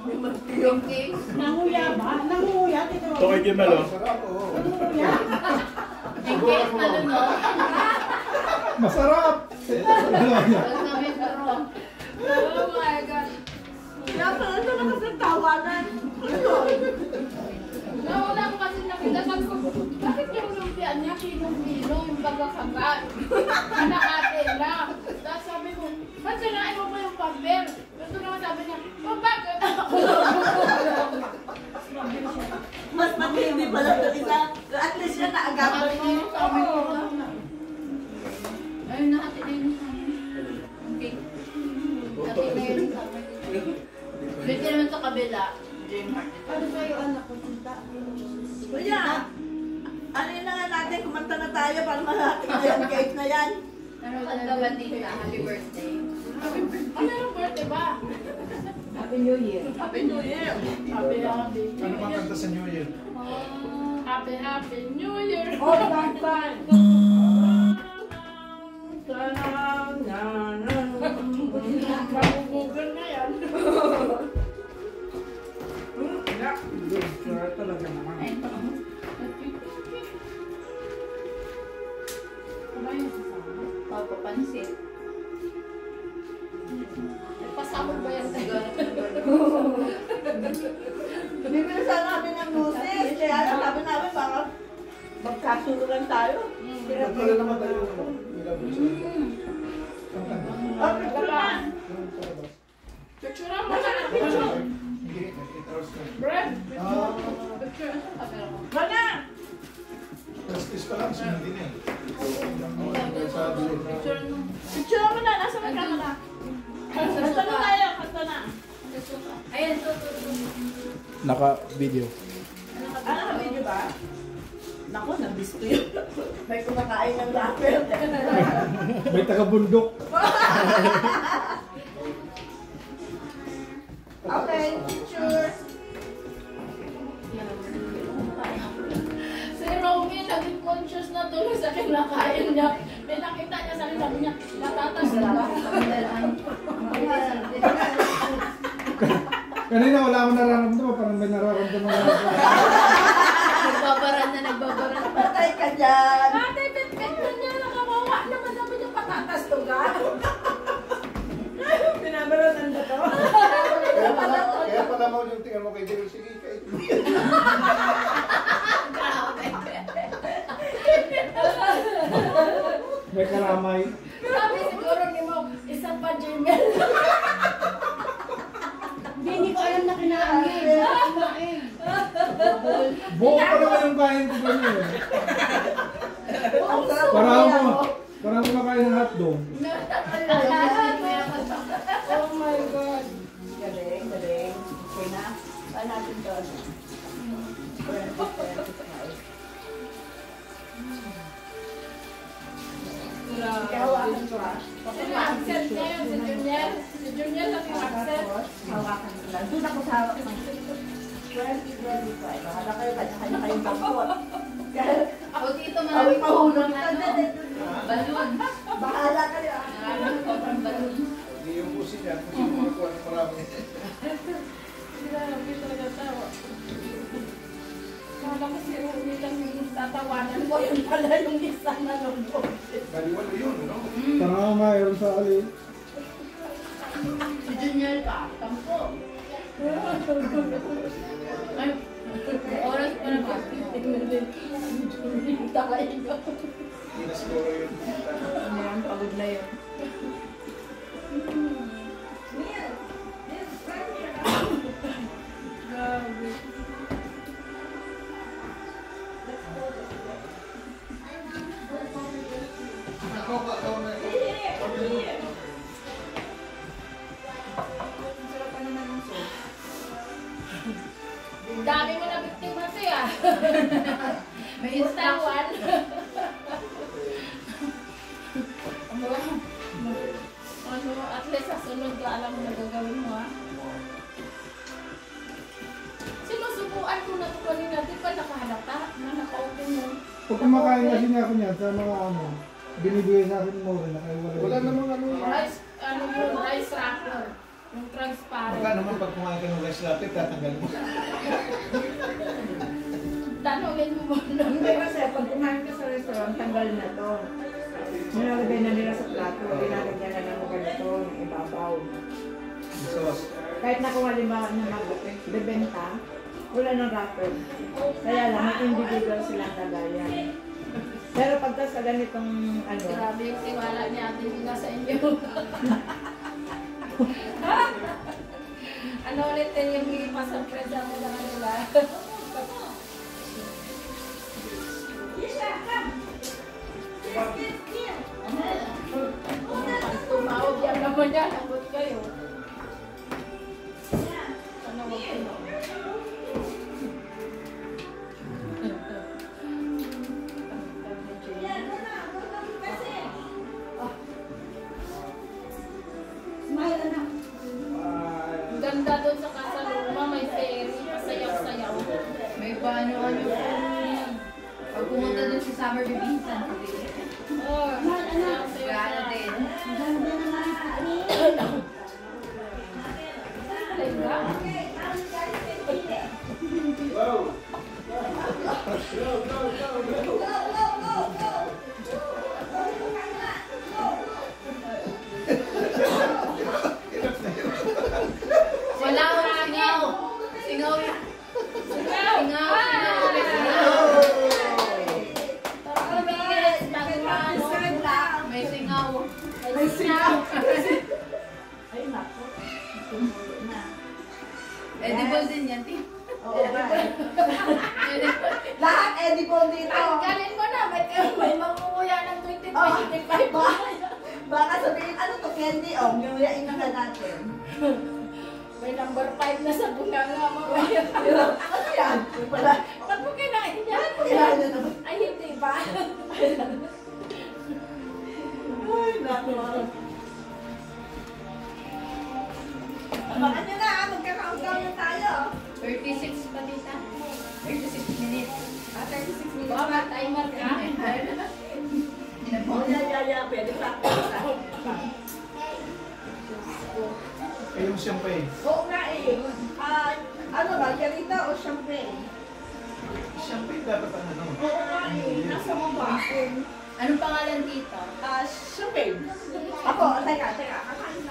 Yung cake. Nanguya ba? Nanguya. Ito kay Kimelo. Nanguya. Yung cake na lunok. Masarap! Sabi ko. Oh my God. Kaya pala ito na kasi tawanan. Nawala ko kasi nakita. Sabi ko, bakit yung lumpian niya kilong-kilo yung bagakagat? Nakate na. Tapos sabi ko, ba't sinain mo pa yung paper? Gusto naman sabi niya, oh bakit? Mas matindi pala ito isa. At least siya naagapan mo. Sabi ko, ayun na, hati na yun sa amin. Okay. Hati na yun sa amin. Pwede naman sa kabila. Ano ba yung anak ko? Kuya, ano yun na nga natin, kumanta na tayo para malating na yan, cake na yan. Ano ka ba tita? Happy birthday. Ano yung birthday ba? Happy New Year. Happy New Year. Happy Ano New bang Year. kanta sa New Year? Happy New Year. All that time. Magugugan na yan. Talaga naman. Ayun pa naman. Ano yung sasama? Papapansit. Nagpasahol ba yan siguro? Bibili sana namin ng luces, kaya sabi namin baka magkasurugan tayo. Nagpala naman tayo. Oh, picture na! Picture mo na ng picture. Hindi, 8 hours na. Brad, picture. Wala! Practice pa lang, sumindi na eh. Picture mo. Picture mo na, nasa may camera. Kanta na tayo, kanta na. Ayan, to. Naka-video. Ano ka video ba? Naku, nabis ko yun. May kumakain ng rapper. May taga-bundok. Okay, picture. Si Romy, naging conscious na tuloy sa kinakain niya. May nakita niya sa akin, sabi niya, natatas na ba? Kanina wala akong nararamdaman, parang may nararamdaman ako. Nagbabaran na, nagbabaran. Patay ka dyan. Ate, pet-pet na niya, nakawawa naman sabi niya, patatas to ga. Pinabaranan na to. Kaya pala mo yung tingnan mo kay Jerry, sige, kahit may karamay. Sabi siguro ni mo, isang pa Gmail. Hindi ko alam na kinaangin. Kinain. Buo pa naman yung kain ko ganyan eh. Parang kumakain ng hotdog. Oh my God. Galing, galing. Okay na. Saan natin to? Hawakan ko ha. Sino accent niya yun? Si Junior? Si Junior lang yung accent. Hawakan ko lang. Doon ako sa hawak ng 2025. Bahala kayo, kanya-kanya kayong bangkot. Ako dito Awit maraming mahulog. balloon. Bahala kayo. Maraming sobrang balloon. Hindi yung pusin yan, pusin mo magkuha ng marami. Grabe talaga tawa. Kala ko si Rumi lang yung tatawanan ko. Yun pala yung isa na lungkot. Baliwalo yun, no? Parang mayroon sa alin. Si Junior ka, tampo. Ay, oras pa na ba? 15 minutes. Tayo ko. Inaskoro yun. Ayan, pagod na yun. Grabe. Dami mo na biktima siya. May instawan. Ano, at least sa sunod ka alam mo na gagawin mo ha. Sinusubuan ko na ito kanina, di ba nakahalata na naka-open mo? Pag kumakain kasi niya ako niyan sa mga ano, binibigay sa akin mo rin, nakaiwalay. Wala namang ano. Rice, ano yun, rice wrapper. Yung transparent. Baka naman pag kumain ka ng rice latte, tatanggal mo. Tanungin mo muna. Hindi kasi pag kumain ka sa restaurant, tanggal na to. Nilalagay na nila sa plato, nilalagyan na ng ganito, ng ibabaw. Sauce. Kahit na kung halimbawa na magbebenta, wala nang wrapper. Kaya lang, may individual silang lagayan. Pero pagka sa ganitong ano, Grabe yung tiwala ni Ate Mina sa inyo. Ano ulit din yung ipasurpresa mo na kanila? Tumawag yan naman yan. Abot kayo. Ano wag kayo? Ang ganda doon sa Casa Luma, may ferry, pasayaw-sayaw. May paano-ano po. Pag pumunta dun si Summer Bibinsan, Oh, pasayaw-sayaw. gano'n din. Talaga? Wala akong singaw. Singaw. Singaw. Singaw. May singaw. may singaw. Ay, nako. Edible din yan, Tim. Oo ba? Lahat edible dito. Tanggalin mo na, may mangunguya ng 20, 25. Baka sabihin, ano to, candy? Oh, nguyain na ka natin. May number 5 na sa bunganga mamaya. Ano yan? Wala. Ba't mo kinain yan? Kailangan na naman. Ay, hindi ba? Ay, nako. Abangan nyo na, magkakauntaw na tayo. 36 pa, tita. 36 minutes. 36 minutes. Baka timer ka. Oh, ya, pwede pa. Eh, yung champagne. Oo nga eh. Ano, margarita o champagne? Champagne dapat ang ano. Oo nga eh. Nasa baba. Anong pangalan, tita? Champagne. Ako, teka.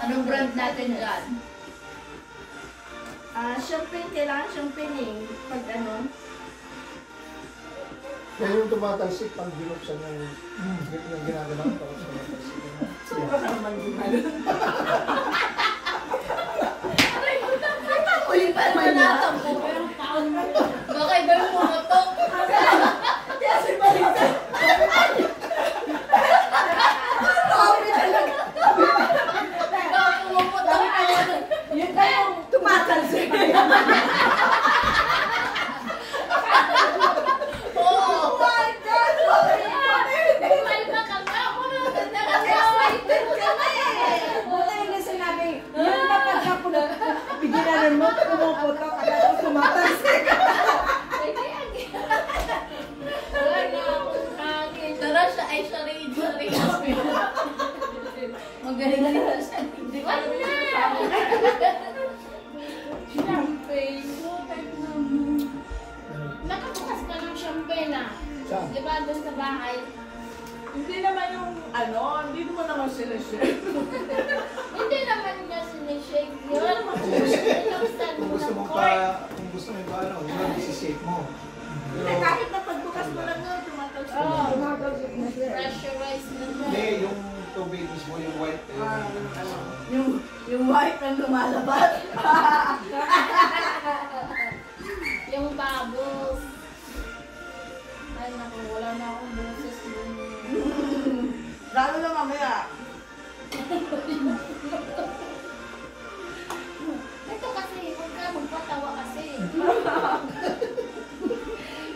Anong brand natin dyan? Champagne, kailangan champagne eh. Pag ano. Kaya yung tumatalsik pag binuksan yung ginagawa ko sa tumatalsik. Sobra ka naman gumano. Uy, pa naman natin po. Baka iba yung pumotok. Kaya si Marita. Sorry talaga. Baka pumotok. Yun na yung tumatalsik. Oh my God! Sorry! Malma ka nga. Excited kami! Buta yung na sinabi, yung mapagkapulo, bigyan mo, pumuputok, agad tumatalsik. Wala na akong hangin. Tara siya ay charade. Magaling na siya. Di ba? Champagne. Nakabukas ka ng champagne ah. Saan? Di ba doon sa bahay? Hindi naman yung, hindi mo naman sila share. Hindi naman niya sinishake yun. Inuksan Kung mo gusto ng mo cork. kung gusto mo pa ano, yun, isi-shake mo. Hindi, kahit na pagbukas mo lang yun, tumatalsik. Oo. Tumatalsik na siya. Pressurized na Hindi, siya. yung tubig mismo, yung white. Yung white na lumalabas. Yung bubbles. Ay naku, wala na akong boses dun. Lalo na mamaya. Ito kasi, huwag ka magpatawa kasi.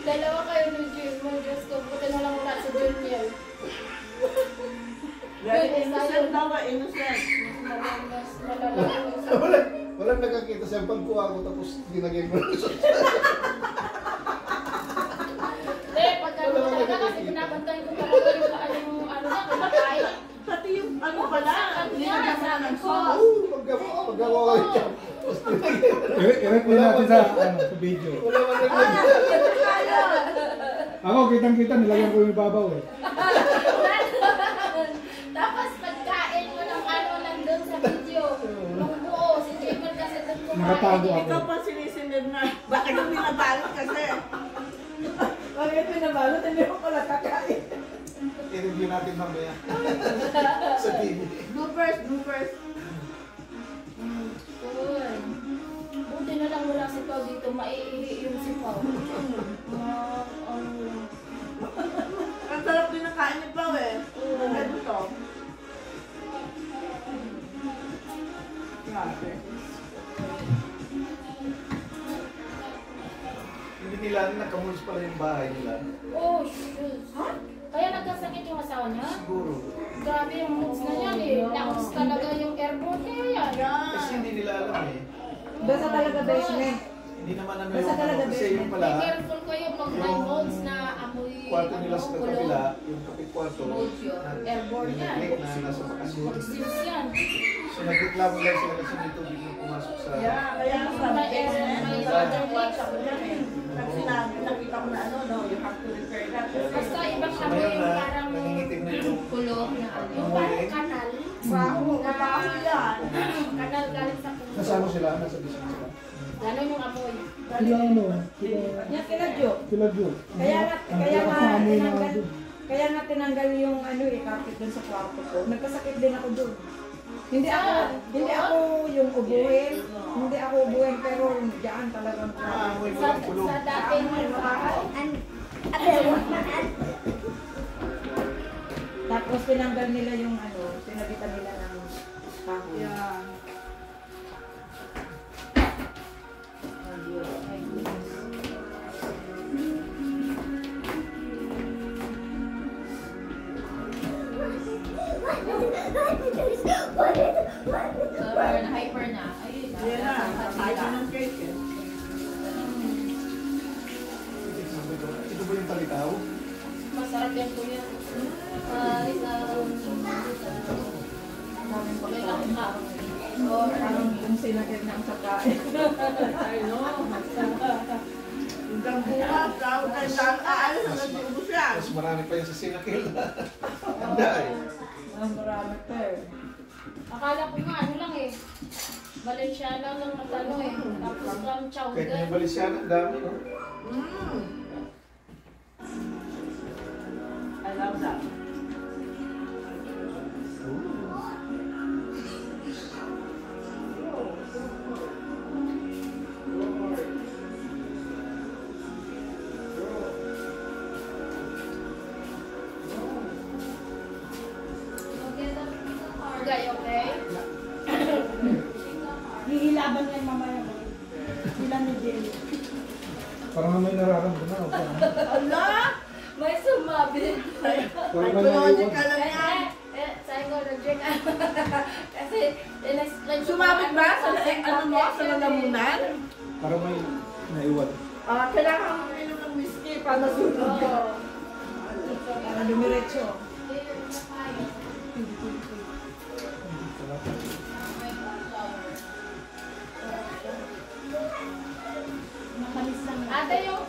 Dalawa kayo ng Junior. Diyos ko, buti na lang wala sa Junior. Very innocent daw ba? Innocent. Mas malala. Walang nakakita sa pagkuha ko tapos ginagay mo na sa Pag ano talaga kasi pinapantay ko talaga yung ano na, kumatay. Pati yung ano pala, Sabi nilagyan mo niya, na ng sabi ko. sauce. Oo, pagka Magkakuha ka. I-rate mo natin sa video. Wala man lang. Ako, kitang-kita, nilagyan ko yung ibabaw eh. Tapos pagkain mo ng ano nandun sa video. Nung buo, si Jacob kasi doon kumain. Nakatago ako. Ikaw pa sinisinid na. Bakit yung binabalot kasi? Bakit pinabalot? Hindi ko pala kakain. I-review natin mamaya. Sa TV. Bloopers, bloopers. Uy. Buti na lang wala si Pao dito. Maiihi yung si Pao. Ang sarap din ng kain ni Pao eh. Ang ganda to. Grabe. Hindi nila nakamulis pala yung bahay nila. Oh, shoot. Kaya nagkasakit yung asawa niya? Siguro. Grabe yung moods na yan eh. Nakus talaga yung airborne niya yan. Kasi hindi nila alam eh. Basta talaga basement. Hindi naman ano Basta talaga yung kasi basement. yung pala. Be careful kayo pag may modes na amoy Kwarto nila sa kulong. kabila, yung kapit kwarto. Modes yun. Airborne Yung yan. nag-leak na nasa bakasyon. Mag-sils yan. So nagreklamo lang sila kasi may tubig na pumasok sa... Yeah, kaya ang sabi May air, may water leaks. Pag sinabi, nakita ko na ano, no, you have to repair that. Basta ibang So amoy ngayon yung na, parang nangingitim na yung... kulong na ano. Yung parang kanal. Baho, mabaho yan. Kanal galing sa puso. Nasaan sila? Nasa bisig sila. Ganon yung amoy. Sila ano? Sila... Yan sila Jo. Sila Jo. Kaya Ang nga amoy na tinanggal, doon. kaya nga tinanggal yung ano eh, carpet dun sa kwarto ko. Nagkasakit din ako doon. Hindi ako yung ubuhin. Hindi ako ubuhin pero diyan talagang Maamoy mo Sa, yung kulong. sa dating Tapos tinanggal nila yung ano, pinagitan nila ng kahoy. Yeah. Hyper na. Ayun na. Yan na, kahit ng cake eh. Ito ba yung palitaw? masarap yan po yan. Daming pagkain. So, parang kung sinagad ng sakain. I know. Hanggang bukas, tawag tayo saan aalis hanggang tiubos yan. Mas marami pa yung sa sinakil. Handa eh. Ang marami pa eh. Akala ko nga, ano lang eh. Valenciana lang matano eh. Tapos clam Kahit na chowder. yung Balenciaga, ang dami no? I love that. Okay, okay? Hihilaban yan mamaya. Sila ni Jelly. Parang may nararamdaman ako. Ala! May sumabit. Parang may Psychological naiwan. lang yan. Sabi ko, nag-drink ako. Kasi, in-explain ko Sumabit ba? Sa ano mo? Sa bakit lalamunan? Parang may naiwan. Kailangan mo inom ng whiskey para masunod ka. Para dumiretso.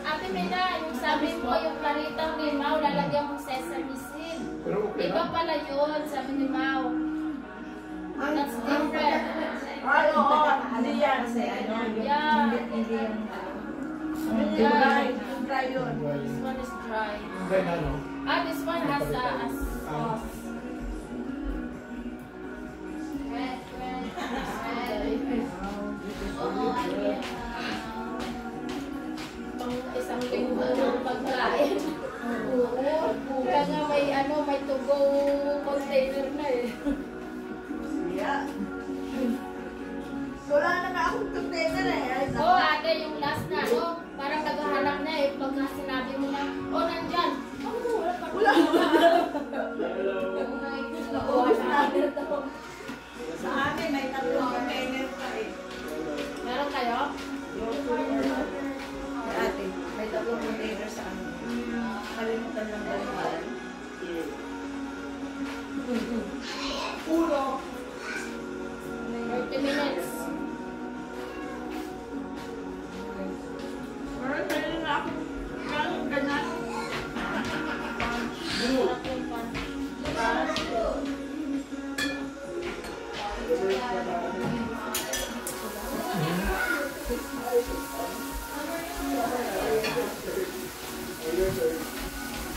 Ate Mena, yung sabi mo, yung paritang ni Mau, lalagyan mo sesame seed. Pero okay Iba lang. pala yun, sabi ni Mau. That's different. Ay, oo. Hindi yan. Kasi ano, yung Yeah. hindi yung Hindi dry. Dry yun. This one is dry. Then ano? This one has a sauce. Pang isang linggo ng pagkain. Oo. Kaya may to-go container na eh. Yeah. Wala na nga akong container eh. Ay, Oo, ate, yung last na, parang naghahanap na eh. Pagka sinabi mo na, nandyan. Wala pa. Wala. Ganyan. Hirap yung pan.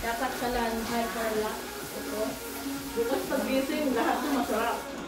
Dapat pala hyper lock. Bukas pag gising, lahat na masarap.